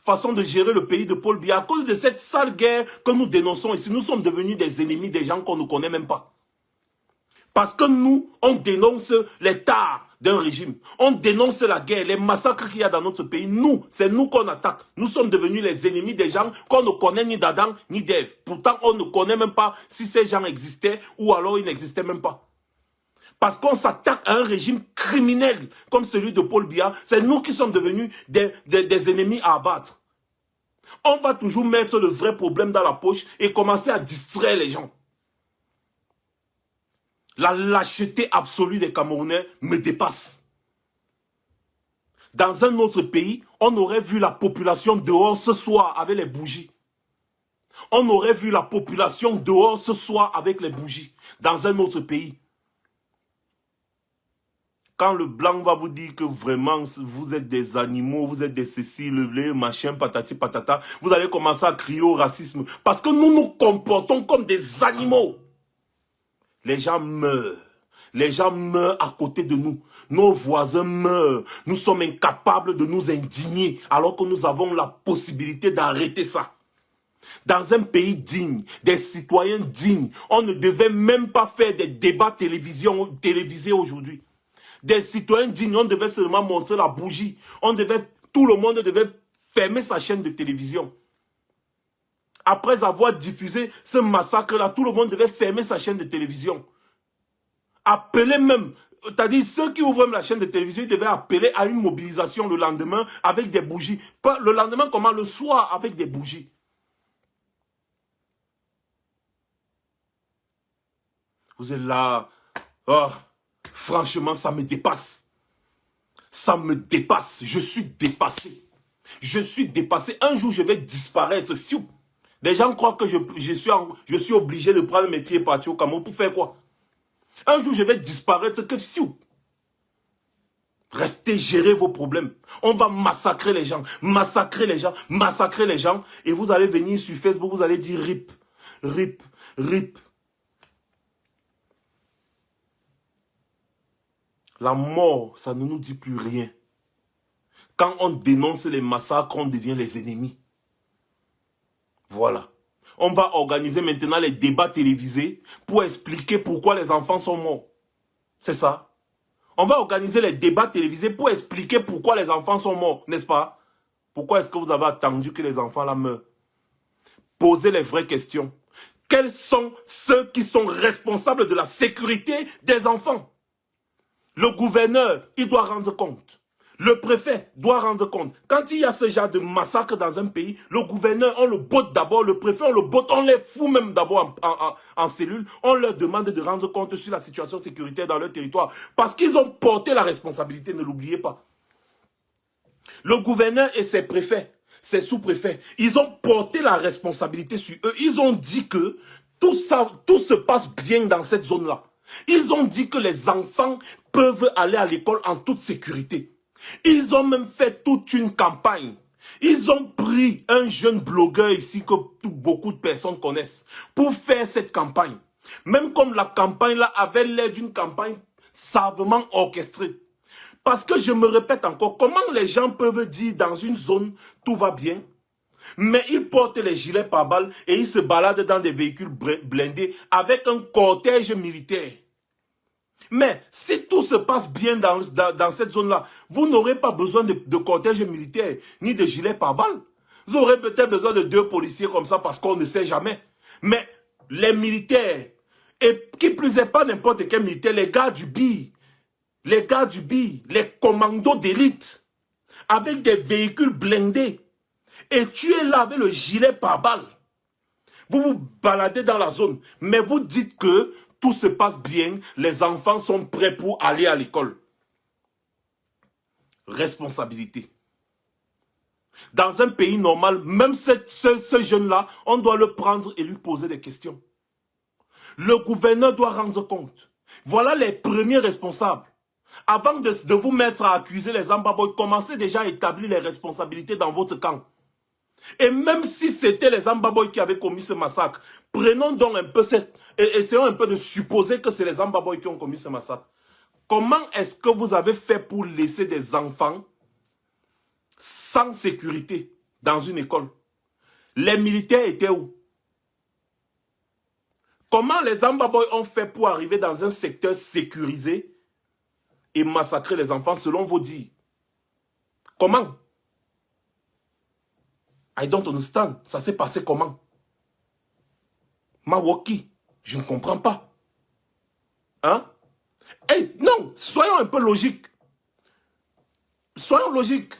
façon de gérer le pays de Paul Biya, à cause de cette sale guerre que nous dénonçons ici, nous sommes devenus des ennemis des gens qu'on ne connaît même pas. Parce que nous, on dénonce les tares d'un régime. On dénonce la guerre, les massacres qu'il y a dans notre pays. Nous, c'est nous qu'on attaque. Nous sommes devenus les ennemis des gens qu'on ne connaît ni d'Adam ni d'Ève. Pourtant, on ne connaît même pas si ces gens existaient ou alors ils n'existaient même pas. Parce qu'on s'attaque à un régime criminel comme celui de Paul Biya. C'est nous qui sommes devenus des ennemis à abattre. On va toujours mettre le vrai problème dans la poche et commencer à distraire les gens. La lâcheté absolue des Camerounais me dépasse. Dans un autre pays, on aurait vu la population dehors ce soir avec les bougies. On aurait vu la population dehors ce soir avec les bougies. Dans un autre pays. Quand le blanc va vous dire que vraiment vous êtes des animaux, vous êtes des ceci, le machin, patati patata, vous allez commencer à crier au racisme. Parce que nous nous comportons comme des animaux. Les gens meurent. Les gens meurent à côté de nous. Nos voisins meurent. Nous sommes incapables de nous indigner alors que nous avons la possibilité d'arrêter ça. Dans un pays digne, des citoyens dignes, on ne devait même pas faire des débats télévisés aujourd'hui. Des citoyens dignes, on devait seulement montrer la bougie. Tout le monde devait fermer sa chaîne de télévision. Après avoir diffusé ce massacre-là, tout le monde devait fermer sa chaîne de télévision. Appeler même, c'est-à-dire ceux qui ouvrent la chaîne de télévision, ils devaient appeler à une mobilisation le lendemain avec des bougies. Pas le lendemain, comment? Le soir avec des bougies. Vous êtes là. Oh, franchement, ça me dépasse. Ça me dépasse. Je suis dépassé. Je suis dépassé. Un jour, je vais disparaître. Les gens croient que je suis obligé de prendre mes pieds et partir au Cameroun pour faire quoi? Un jour, je vais disparaître que Restez, gérer vos problèmes. On va massacrer les gens, massacrer les gens, massacrer les gens. Et vous allez venir sur Facebook, vous allez dire RIP, RIP, RIP. La mort, ça ne nous dit plus rien. Quand on dénonce les massacres, on devient les ennemis. Voilà. On va organiser maintenant les débats télévisés pour expliquer pourquoi les enfants sont morts. C'est ça. On va organiser les débats télévisés pour expliquer pourquoi les enfants sont morts, n'est-ce pas? Pourquoi est-ce que vous avez attendu que les enfants là meurent? Posez les vraies questions. Quels sont ceux qui sont responsables de la sécurité des enfants? Le gouverneur, il doit rendre compte. Le préfet doit rendre compte. Quand il y a ce genre de massacre dans un pays, le gouverneur, on le botte d'abord, le préfet, on le botte, on les fout même d'abord en cellule. On leur demande de rendre compte sur la situation sécuritaire dans leur territoire. Parce qu'ils ont porté la responsabilité, ne l'oubliez pas. Le gouverneur et ses préfets, ses sous-préfets, ils ont porté la responsabilité sur eux. Ils ont dit que tout se passe bien dans cette zone-là. Ils ont dit que les enfants peuvent aller à l'école en toute sécurité. Ils ont même fait toute une campagne. Ils ont pris un jeune blogueur ici que beaucoup de personnes connaissent pour faire cette campagne. Même comme la campagne là avait l'air d'une campagne savamment orchestrée. Parce que je me répète encore, comment les gens peuvent dire dans une zone tout va bien, mais ils portent les gilets pare-balles et ils se baladent dans des véhicules blindés avec un cortège militaire. Mais si tout se passe bien dans cette zone-là, vous n'aurez pas besoin de cortège militaire ni de gilets pare-balles. Vous aurez peut-être besoin de 2 policiers comme ça parce qu'on ne sait jamais. Mais les militaires, et qui plus est pas n'importe quel militaire, les gars du BI, les commandos d'élite, avec des véhicules blindés, et tu es là avec le gilet pare-balles. Vous vous baladez dans la zone, mais vous dites que tout se passe bien, les enfants sont prêts pour aller à l'école. Responsabilité. Dans un pays normal, même ce jeune-là, on doit le prendre et lui poser des questions. Le gouverneur doit rendre compte. Voilà les premiers responsables. Avant de vous mettre à accuser les Ambaboy, commencez déjà à établir les responsabilités dans votre camp. Et même si c'était les Ambaboy qui avaient commis ce massacre, prenons donc un peu essayons un peu de supposer que c'est les Ambaboy qui ont commis ce massacre. Comment est-ce que vous avez fait pour laisser des enfants sans sécurité dans une école? Les militaires étaient où? Comment les Ambaboy ont fait pour arriver dans un secteur sécurisé et massacrer les enfants selon vos dires? Comment? I don't understand. Ça s'est passé comment? Mawaki, je ne comprends pas. Hein? Hey, non, soyons un peu logiques. Soyons logiques.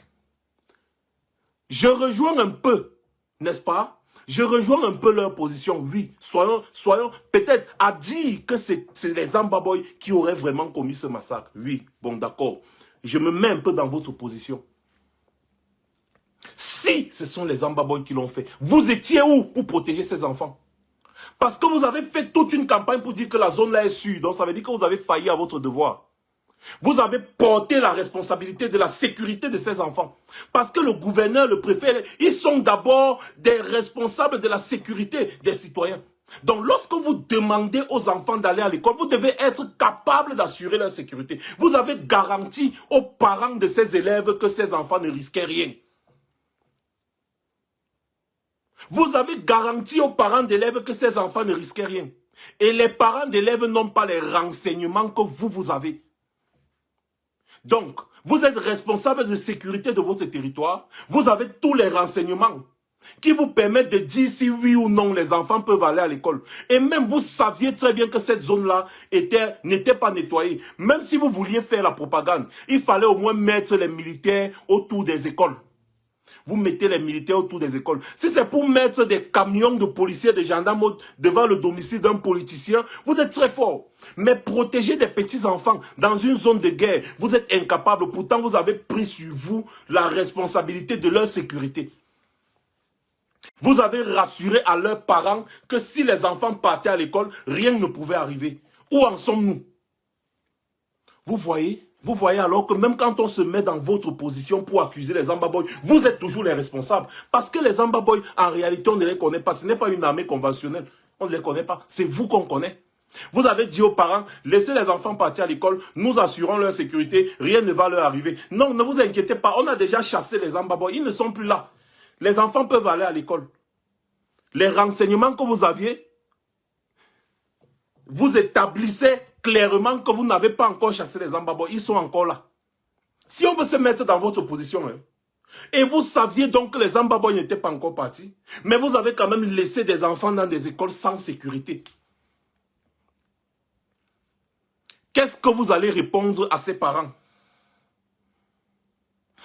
Je rejoins un peu, n'est-ce pas? Je rejoins un peu leur position, oui. Soyons peut-être à dire que c'est les Ambaboy qui auraient vraiment commis ce massacre. Oui, bon d'accord. Je me mets un peu dans votre position. Si ce sont les Ambaboy qui l'ont fait, vous étiez où pour protéger ces enfants? Parce que vous avez fait toute une campagne pour dire que la zone là est sûre. Donc ça veut dire que vous avez failli à votre devoir. Vous avez porté la responsabilité de la sécurité de ces enfants. Parce que le gouverneur, le préfet, ils sont d'abord des responsables de la sécurité des citoyens. Donc lorsque vous demandez aux enfants d'aller à l'école, vous devez être capable d'assurer leur sécurité. Vous avez garanti aux parents de ces élèves que ces enfants ne risquaient rien. Vous avez garanti aux parents d'élèves que ces enfants ne risquaient rien. Et les parents d'élèves n'ont pas les renseignements que vous avez. Donc, vous êtes responsable de sécurité de votre territoire. Vous avez tous les renseignements qui vous permettent de dire si oui ou non les enfants peuvent aller à l'école. Et même vous saviez très bien que cette zone-là n'était pas nettoyée. Même si vous vouliez faire la propagande, il fallait au moins mettre les militaires autour des écoles. Vous mettez les militaires autour des écoles. Si c'est pour mettre des camions de policiers, de gendarmes devant le domicile d'un politicien, vous êtes très fort. Mais protéger des petits-enfants dans une zone de guerre, vous êtes incapable. Pourtant, vous avez pris sur vous la responsabilité de leur sécurité. Vous avez rassuré à leurs parents que si les enfants partaient à l'école, rien ne pouvait arriver. Où en sommes-nous? Vous voyez? Vous voyez alors que même quand on se met dans votre position pour accuser les Ambaboy, vous êtes toujours les responsables. Parce que les Ambaboy, en réalité, on ne les connaît pas. Ce n'est pas une armée conventionnelle. On ne les connaît pas. C'est vous qu'on connaît. Vous avez dit aux parents, laissez les enfants partir à l'école, nous assurons leur sécurité, rien ne va leur arriver. Non, ne vous inquiétez pas, on a déjà chassé les Ambaboy, ils ne sont plus là. Les enfants peuvent aller à l'école. les renseignements que vous aviez, vous établissez clairement que vous n'avez pas encore chassé les Zambaboy. Ils sont encore là. Si on veut se mettre dans votre position, hein, et vous saviez donc que les Zambaboy n'étaient pas encore partis, mais vous avez quand même laissé des enfants dans des écoles sans sécurité. Qu'est-ce que vous allez répondre à ces parents?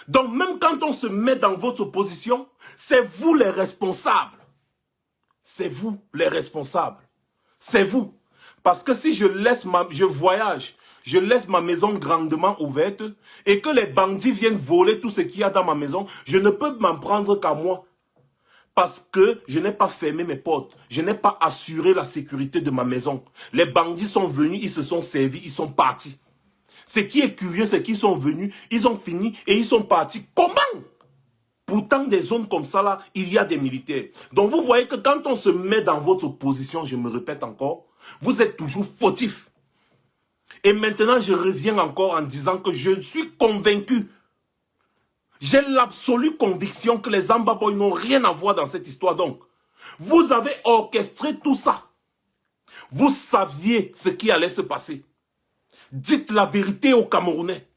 Donc même quand on se met dans votre position, c'est vous les responsables. C'est vous les responsables. C'est vous. Parce que si je voyage, je laisse ma maison grandement ouverte et que les bandits viennent voler tout ce qu'il y a dans ma maison, je ne peux m'en prendre qu'à moi. Parce que je n'ai pas fermé mes portes. Je n'ai pas assuré la sécurité de ma maison. Les bandits sont venus, ils se sont servis, ils sont partis. Ce qui est curieux, c'est qu'ils sont venus, ils ont fini et ils sont partis. Comment? Pourtant, des zones comme ça, là, il y a des militaires. Donc, vous voyez que quand on se met dans votre position, je me répète encore, vous êtes toujours fautif. Et maintenant, je reviens encore en disant que je suis convaincu. J'ai l'absolue conviction que les Zambaboy n'ont rien à voir dans cette histoire. Donc, vous avez orchestré tout ça. Vous saviez ce qui allait se passer. Dites la vérité aux Camerounais.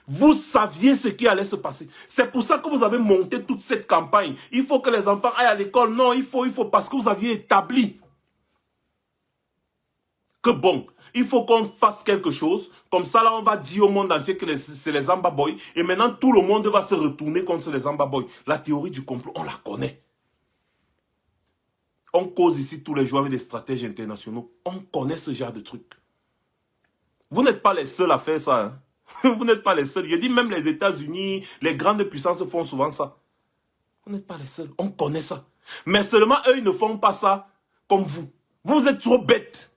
Vous saviez ce qui allait se passer. C'est pour ça que vous avez monté toute cette campagne. Il faut que les enfants aillent à l'école. Non, il faut, parce que vous aviez établi que bon, il faut qu'on fasse quelque chose. Comme ça, là, on va dire au monde entier que c'est les Zambaboy. Et maintenant, tout le monde va se retourner contre les Zambaboy. La théorie du complot, on la connaît. On cause ici tous les jours avec des stratèges internationaux. On connaît ce genre de trucs. Vous n'êtes pas les seuls à faire ça. Hein? Vous n'êtes pas les seuls. Je dis même les États-Unis, les grandes puissances font souvent ça. Vous n'êtes pas les seuls. On connaît ça. Mais seulement eux, ils ne font pas ça comme vous. Vous êtes trop bêtes.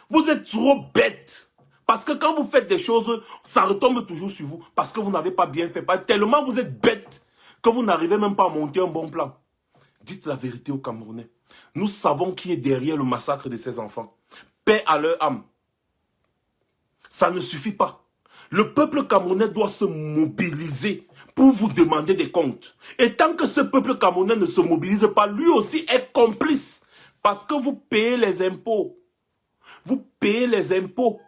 Vous êtes trop bêtes. Parce que quand vous faites des choses, ça retombe toujours sur vous. Parce que vous n'avez pas bien fait. Tellement vous êtes bêtes que vous n'arrivez même pas à monter un bon plan. Dites la vérité aux Camerounais. Nous savons qui est derrière le massacre de ces enfants. Paix à leur âme. Ça ne suffit pas. Le peuple camerounais doit se mobiliser pour vous demander des comptes. Et tant que ce peuple camerounais ne se mobilise pas, lui aussi est complice. Parce que vous payez les impôts. Vous payez les impôts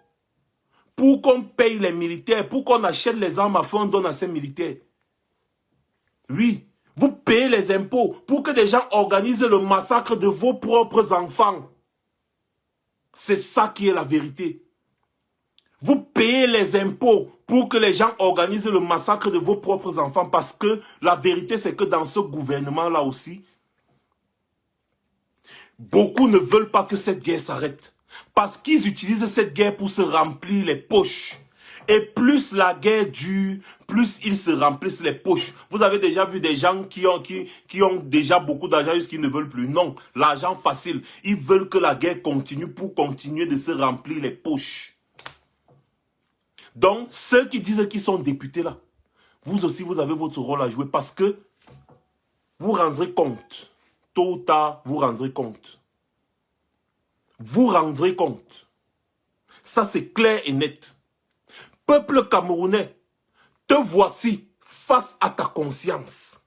pour qu'on paye les militaires, pour qu'on achète les armes à feu, on donne à ces militaires. Oui, vous payez les impôts pour que des gens organisent le massacre de vos propres enfants. C'est ça qui est la vérité. Vous payez les impôts pour que les gens organisent le massacre de vos propres enfants parce que la vérité c'est que dans ce gouvernement-là aussi, beaucoup ne veulent pas que cette guerre s'arrête. Parce qu'ils utilisent cette guerre pour se remplir les poches. Et plus la guerre dure, plus ils se remplissent les poches. Vous avez déjà vu des gens qui ont déjà beaucoup d'argent jusqu'ils ne veulent plus. Non, l'argent facile. Ils veulent que la guerre continue pour continuer de se remplir les poches. Donc, ceux qui disent qu'ils sont députés là, vous aussi, vous avez votre rôle à jouer parce que vous rendrez compte. Tôt ou tard, vous rendrez compte. Vous rendrez compte. Ça, c'est clair et net. Peuple camerounais, te voici face à ta conscience.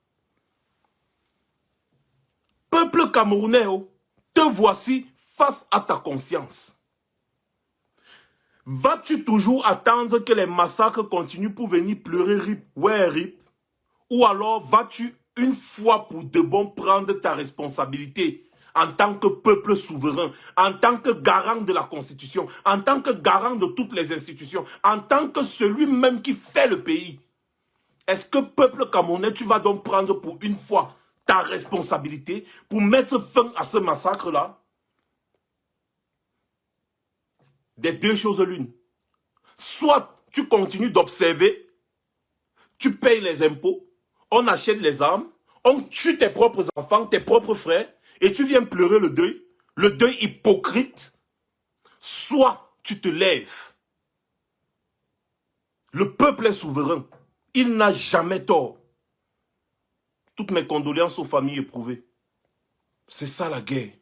Peuple camerounais, te voici face à ta conscience. Vas-tu toujours attendre que les massacres continuent pour venir pleurer rip, ouais rip? Ou alors vas-tu une fois pour de bon prendre ta responsabilité en tant que peuple souverain, en tant que garant de la Constitution, en tant que garant de toutes les institutions, en tant que celui même qui fait le pays? Est-ce que peuple camerounais, tu vas donc prendre pour une fois ta responsabilité pour mettre fin à ce massacre-là? Des deux choses l'une. Soit tu continues d'observer, tu payes les impôts, on achète les armes, on tue tes propres enfants, tes propres frères, et tu viens pleurer le deuil hypocrite. Soit tu te lèves. Le peuple est souverain. Il n'a jamais tort. Toutes mes condoléances aux familles éprouvées. C'est ça la guerre.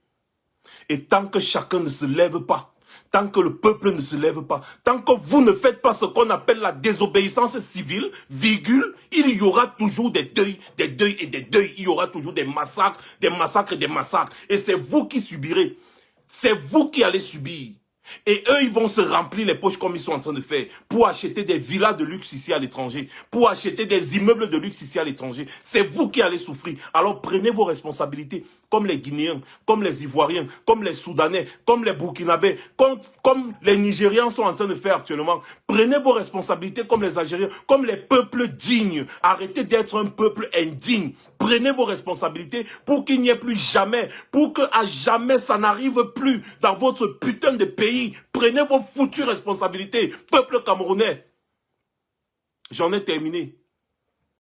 Et tant que chacun ne se lève pas, tant que le peuple ne se lève pas, tant que vous ne faites pas ce qu'on appelle la désobéissance civile, virgule, il y aura toujours des deuils et des deuils. Il y aura toujours des massacres et des massacres. Et c'est vous qui subirez. C'est vous qui allez subir. Et eux, ils vont se remplir les poches comme ils sont en train de faire pour acheter des villas de luxe ici à l'étranger, pour acheter des immeubles de luxe ici à l'étranger. C'est vous qui allez souffrir. Alors prenez vos responsabilités, comme les Guinéens, comme les Ivoiriens, comme les Soudanais, comme les Burkinabés, comme les Nigérians sont en train de faire actuellement. Prenez vos responsabilités comme les Algériens, comme les peuples dignes. Arrêtez d'être un peuple indigne. Prenez vos responsabilités pour qu'il n'y ait plus jamais, pour que à jamais ça n'arrive plus dans votre putain de pays. Prenez vos foutues responsabilités, peuple camerounais. J'en ai terminé.